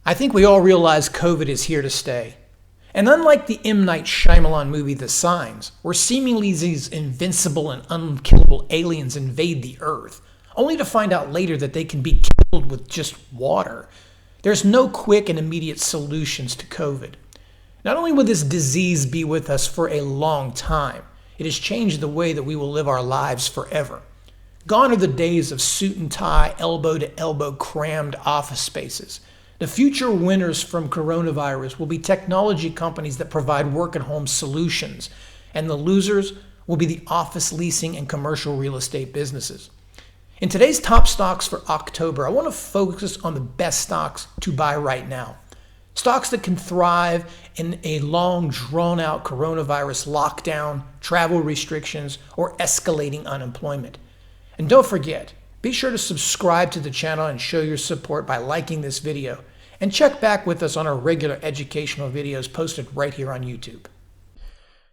I think we all realize COVID is here to stay. And unlike the M. Night Shyamalan movie The Signs, where seemingly these invincible and unkillable aliens invade the Earth, only to find out later that they can be killed with just water, there's no quick and immediate solutions to COVID. Not only will this disease be with us for a long time, it has changed the way that we will live our lives forever. Gone are the days of suit and tie, elbow to elbow crammed office spaces. The future winners from coronavirus will be technology companies that provide work-at-home solutions, and the losers will be the office leasing and commercial real estate businesses. In today's top stocks for October, I want to focus on the best stocks to buy right now. Stocks that can thrive in a long, drawn-out coronavirus lockdown, travel restrictions, or escalating unemployment. And don't forget, be sure to subscribe to the channel and show your support by liking this video. And check back with us on our regular educational videos posted right here on YouTube.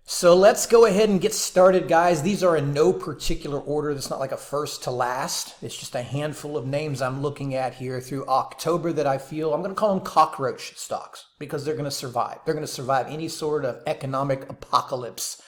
So let's go ahead and get started, guys. These are in no particular order. It's not like a first to last. It's just a handful of names I'm looking at here through October that I feel, I'm going to call them cockroach stocks, because they're going to survive. They're going to survive any sort of economic apocalypse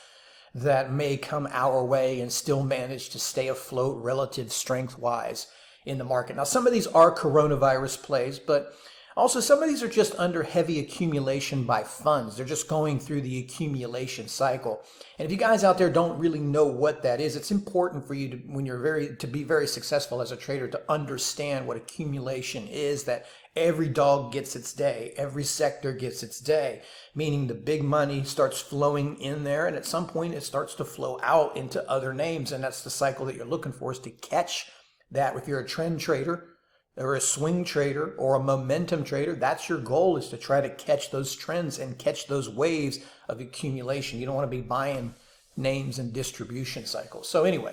that may come our way and still manage to stay afloat relative strength-wise in the market. Now, some of these are coronavirus plays, but also some of these are just under heavy accumulation by funds. They're just going through the accumulation cycle. And if you guys out there don't really know what that is, it's important for you to, when you're to be very successful as a trader, to understand what accumulation is, that every dog gets its day, every sector gets its day, meaning the big money starts flowing in there, and at some point it starts to flow out into other names, and that's the cycle that you're looking for, is to catch that. If you're a trend trader or a swing trader or a momentum trader, that's your goal, is to try to catch those trends and catch those waves of accumulation. You don't want to be buying names and distribution cycles. So anyway,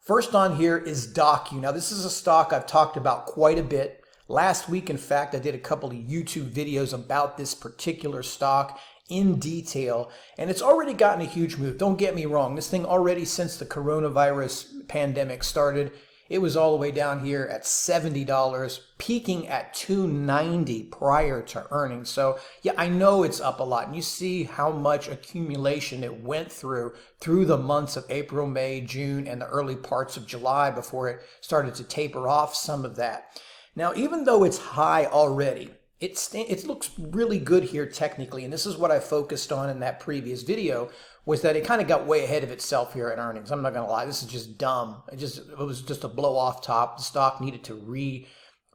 first on here is Docu. Now, this is a stock I've talked about quite a bit. Last week, in fact, I did a couple of YouTube videos about this particular stock in detail, and it's already gotten a huge move. Don't get me wrong. This thing already, since the coronavirus pandemic started, it was all the way down here at $70, peaking at $290 prior to earnings. So yeah, I know it's up a lot, and you see how much accumulation it went through the months of April, May, June, and the early parts of July before it started to taper off some of that. Now, even though it's high already, it looks really good here technically, and this is what I focused on in that previous video, was that it kind of got way ahead of itself here at earnings. I'm not going to lie, this is just dumb. It was just a blow off top. The stock needed to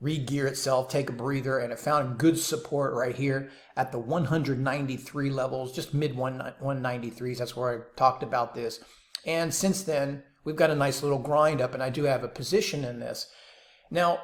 re-gear itself, take a breather, and it found good support right here at the 193 levels, just mid 193s. That's where I talked about this. And since then, we've got a nice little grind up, and I do have a position in this. Now,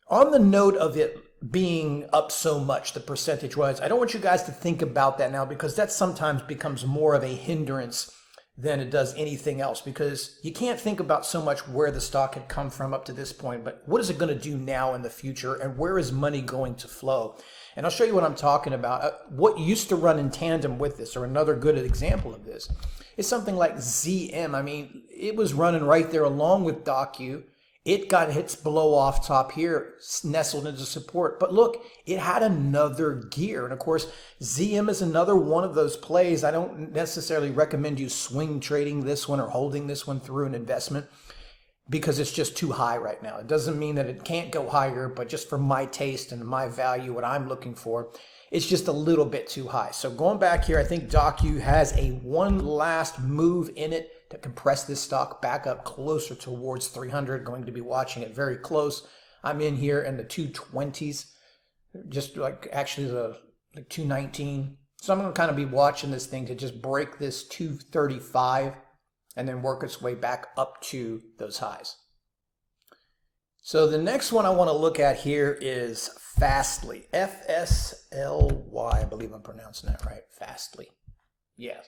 on the note of it being up so much, the percentage-wise, I don't want you guys to think about that now, because that sometimes becomes more of a hindrance than it does anything else, because you can't think about so much where the stock had come from up to this point, but what is it going to do now in the future, and where is money going to flow? And I'll show you what I'm talking about. What used to run in tandem with this, or another good example of this, is something like ZM. I mean, it was running right there along with Docu. It got its blow off top here, nestled into support. But look, it had another gear. And of course, ZM is another one of those plays. I don't necessarily recommend you swing trading this one or holding this one through an investment, because it's just too high right now. It doesn't mean that it can't go higher, but just for my taste and my value, what I'm looking for, it's just a little bit too high. So going back here, I think Docu has a one last move in it to compress this stock back up closer towards 300. Going to be watching it very close. I'm in here in the 220s, just like actually the 219. So I'm going to kind of be watching this thing to just break this 235 and then work its way back up to those highs. So the next one I want to look at here is Fastly, F-S-L-Y, I believe I'm pronouncing that right, Fastly. Yes.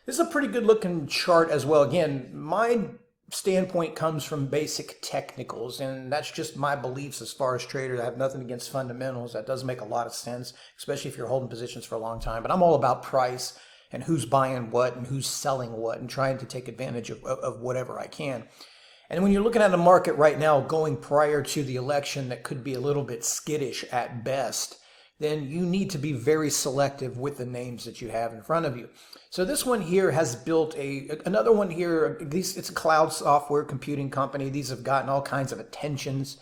This is a pretty good looking chart as well. Again, my standpoint comes from basic technicals, and that's just my beliefs as far as traders. I have nothing against fundamentals. That does make a lot of sense, especially if you're holding positions for a long time. But I'm all about price and who's buying what and who's selling what, and trying to take advantage of whatever I can. And when you're looking at a market right now going prior to the election that could be a little bit skittish at best, then you need to be very selective with the names that you have in front of you. So this one here has built another one here. It's a cloud software computing company. These have gotten all kinds of attentions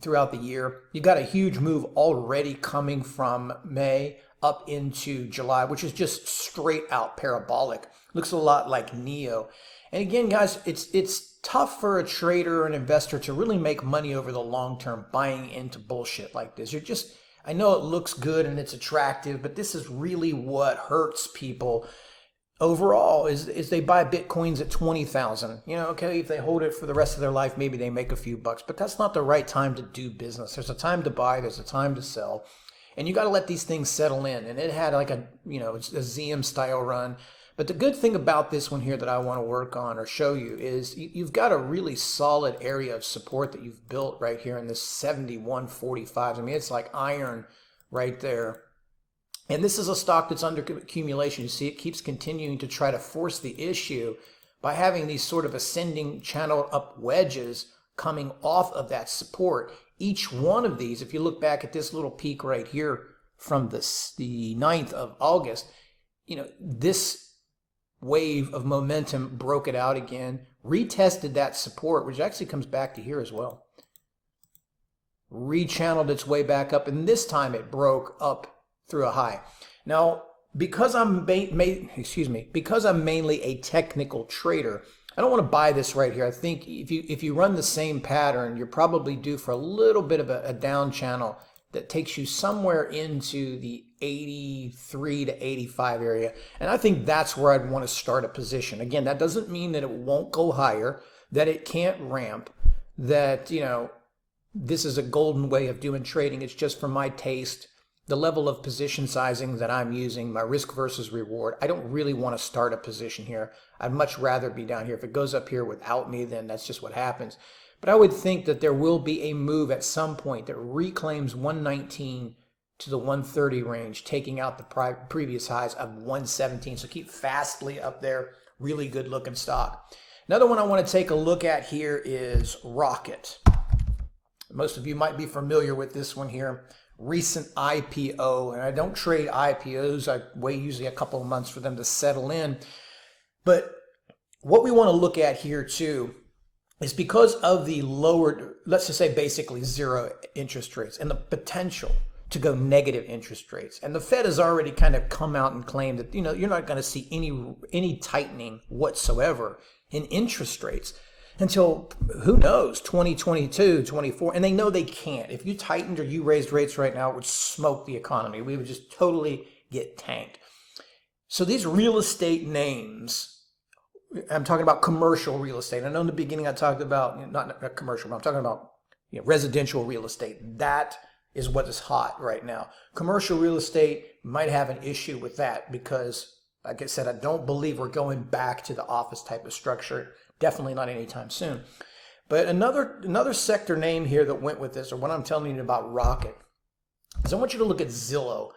throughout the year. You got a huge move already coming from May up into July, which is just straight out parabolic. Looks a lot like Neo. And again, guys, it's tough for a trader or an investor to really make money over the long term buying into bullshit like this. I know it looks good and it's attractive, but this is really what hurts people overall is they buy Bitcoins at 20,000. Okay, if they hold it for the rest of their life, maybe they make a few bucks, but that's not the right time to do business. There's a time to buy, there's a time to sell, and you got to let these things settle in. And it had like a ZM style run. But the good thing about this one here that I want to work on or show you is you've got a really solid area of support that you've built right here in this 71.45. I mean, it's like iron right there. And this is a stock that's under accumulation. You see, it keeps continuing to try to force the issue by having these sort of ascending channel up wedges coming off of that support. Each one of these, if you look back at this little peak right here from the 9th of August, this wave of momentum broke it out again, retested that support, which actually comes back to here as well, rechanneled its way back up, and this time it broke up through a high. Now, because I'm mainly a technical trader, I don't want to buy this right here. I think if you run the same pattern, you're probably due for a little bit of a down channel that takes you somewhere into the 83 to 85 area. And I think that's where I'd want to start a position. Again, that doesn't mean that it won't go higher, that it can't ramp, that, this is a golden way of doing trading. It's just for my taste, the level of position sizing that I'm using, my risk versus reward. I don't really want to start a position here. I'd much rather be down here. If it goes up here without me, then that's just what happens. But I would think that there will be a move at some point that reclaims 119 to the 130 range, taking out the previous highs of 117. So keep Fastly up there. Really good looking stock. Another one I want to take a look at here is Rocket. Most of you might be familiar with this one here. Recent IPO, and I don't trade IPOs. I wait usually a couple of months for them to settle in. But what we want to look at here too is because of the lowered, let's just say basically zero interest rates and the potential to go negative interest rates. And the Fed has already kind of come out and claimed that, you're not going to see any tightening whatsoever in interest rates until, who knows, 2022, 24. And they know they can't. If you tightened or you raised rates right now, it would smoke the economy. We would just totally get tanked. So these real estate names, I'm talking about commercial real estate. I know in the beginning I talked about, not commercial, but I'm talking about residential real estate. That is what is hot right now. Commercial real estate might have an issue with that because, like I said, I don't believe we're going back to the office type of structure. Definitely not anytime soon. But another sector name here that went with this, or what I'm telling you about Rocket, is I want you to look at Zillow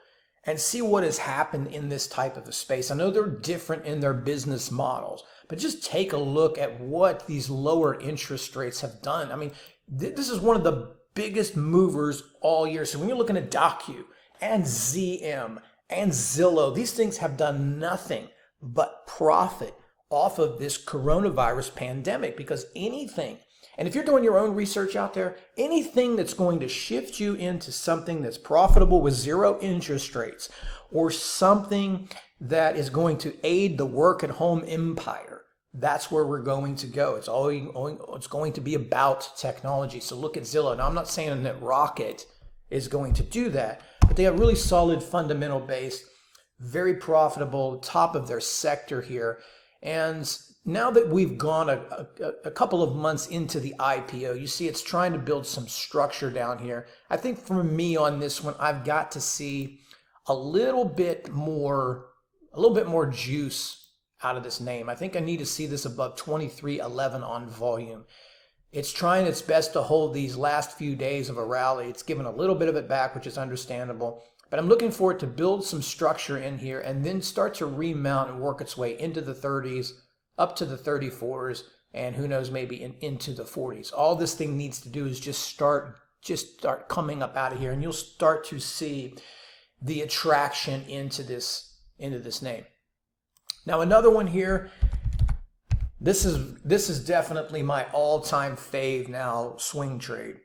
and see what has happened in this type of a space. I know they're different in their business models, but just take a look at what these lower interest rates have done. I mean, this is one of the biggest movers all year. So when you're looking at Docu and ZM and Zillow, these things have done nothing but profit off of this coronavirus pandemic, because anything, and if you're doing your own research out there, anything that's going to shift you into something that's profitable with zero interest rates, or something that is going to aid the work at home empire, that's where we're going to go. It's going to be about technology. So look at Zillow. Now, I'm not saying that Rocket is going to do that, but they have really solid fundamental base, very profitable, top of their sector here. And now that we've gone a couple of months into the IPO, you see it's trying to build some structure down here. I think for me on this one, I've got to see a little bit more juice out of this name. I think I need to see this above 23.11 on volume. It's trying its best to hold these last few days of a rally. It's given a little bit of it back, which is understandable. But I'm looking for it to build some structure in here and then start to remount and work its way into the 30s, up to the 34s, and who knows, maybe into the 40s. All this thing needs to do is just start coming up out of here, and you'll start to see the attraction into this name. Now another one here. This is definitely my all-time fave now, swing trade.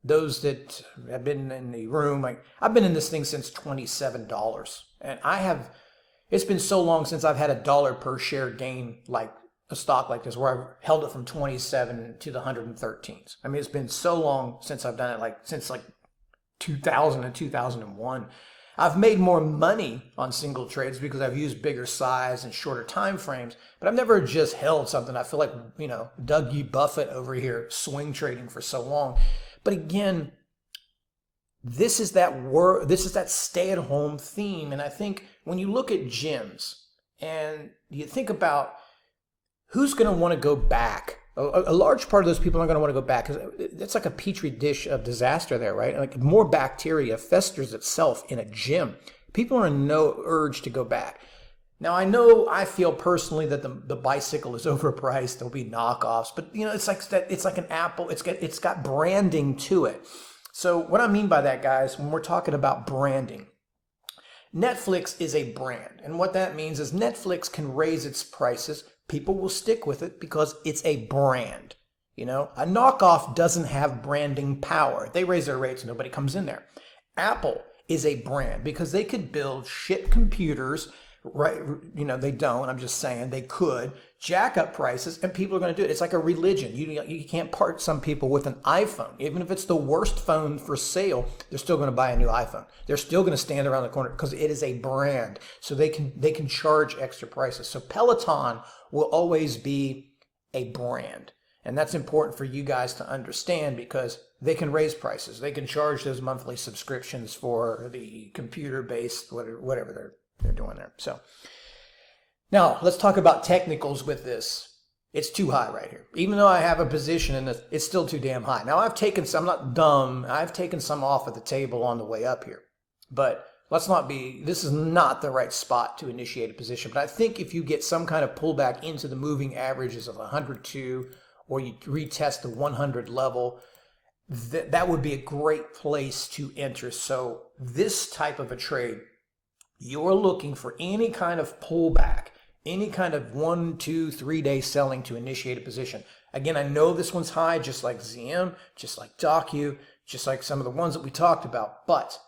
Those that have been in the room, I've been in this thing since $27, and it's been so long since I've had a dollar per share gain like a stock like this, where I've held it from 27 to the 113s. I mean, it's been so long since I've done it, since 2000 and 2001. I've made more money on single trades because I've used bigger size and shorter time frames, but I've never just held something. I feel like, Doug E. Buffett over here swing trading for so long. But again, this is that stay-at-home theme. And I think when you look at gyms and you think about who's going to want to go back, a large part of those people aren't going to want to go back because it's like a petri dish of disaster there, right? Like more bacteria festers itself in a gym. People are in no urge to go back. Now, I feel personally that the bicycle is overpriced. There'll be knockoffs, but it's like that. It's like an Apple. It's got branding to it. So what I mean by that, guys, when we're talking about branding, Netflix is a brand, and what that means is Netflix can raise its prices. People will stick with it because it's a brand. A knockoff doesn't have branding power. They raise their rates, nobody comes in there. Apple is a brand because they could build shit computers, right? They don't. I'm just saying they could jack up prices, and people are going to do it. It's like a religion. You can't part some people with an iPhone. Even if it's the worst phone for sale, they're still going to buy a new iPhone. They're still going to stand around the corner because it is a brand. So they can charge extra prices. So Peloton will always be a brand. And that's important for you guys to understand because they can raise prices. They can charge those monthly subscriptions for the computer-based, whatever they're doing there. So now let's talk about technicals with this. It's too high right here. Even though I have a position in this, it's still too damn high. Now I'm not dumb. I've taken some off of the table on the way up here. But this is not the right spot to initiate a position. But I think if you get some kind of pullback into the moving averages of 102, or you retest the 100 level, that would be a great place to enter. So this type of a trade, you're looking for any kind of pullback, any kind of 1, 2, 3 day selling to initiate a position. Again, I know this one's high, just like ZM, just like Docu, just like some of the ones that we talked about, but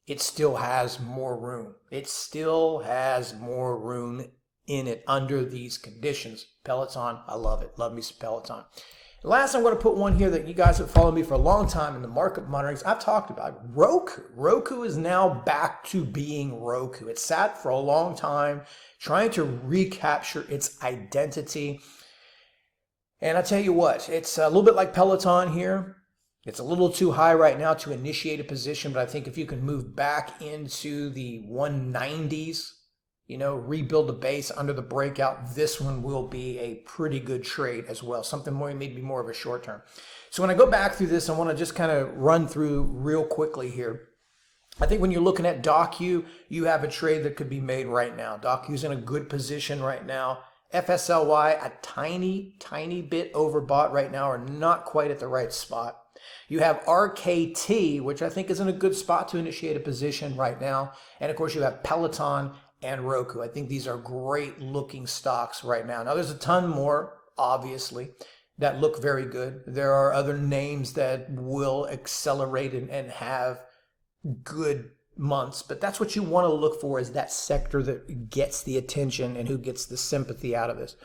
it still has more room. It still has more room in it under these conditions. Peloton, I love it. Love me some Peloton. Last, I'm going to put one here that you guys have followed me for a long time in the market monitorings. I've talked about Roku. Roku is now back to being Roku. It sat for a long time trying to recapture its identity. And I tell you what, it's a little bit like Peloton here. It's a little too high right now to initiate a position, but I think if you can move back into the 190s, rebuild the base under the breakout, this one will be a pretty good trade as well. Something more, maybe more of a short term. So when I go back through this, I want to just kind of run through real quickly here. I think when you're looking at Docu, you have a trade that could be made right now. Docu's in a good position right now. FSLY, a tiny bit overbought right now, or not quite at the right spot. You have RKT, which I think is in a good spot to initiate a position right now. And of course, you have Peloton and Roku. I think these are great looking stocks right now. Now, there's a ton more, obviously, that look very good. There are other names that will accelerate and have good months, but that's what you want to look for, is that sector that gets the attention and who gets the sympathy out of this.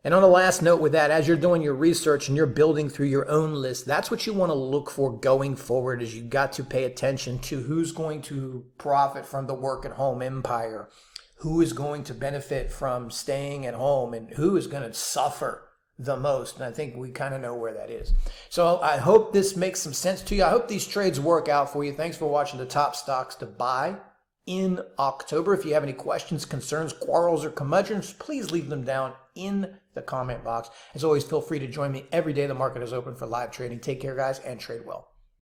And on a last note with that, as you're doing your research and you're building through your own list, that's what you want to look for going forward, is you got to pay attention to who's going to profit from the work at home empire, who is going to benefit from staying at home, and who is going to suffer the most. And I think we kind of know where that is. So I hope this makes some sense to you. I hope these trades work out for you. Thanks for watching the top stocks to buy in October. If you have any questions, concerns, quarrels, or curmudgeons, please leave them down in the comment box. As always, feel free to join me every day the market is open for live trading. Take care, guys, and trade well.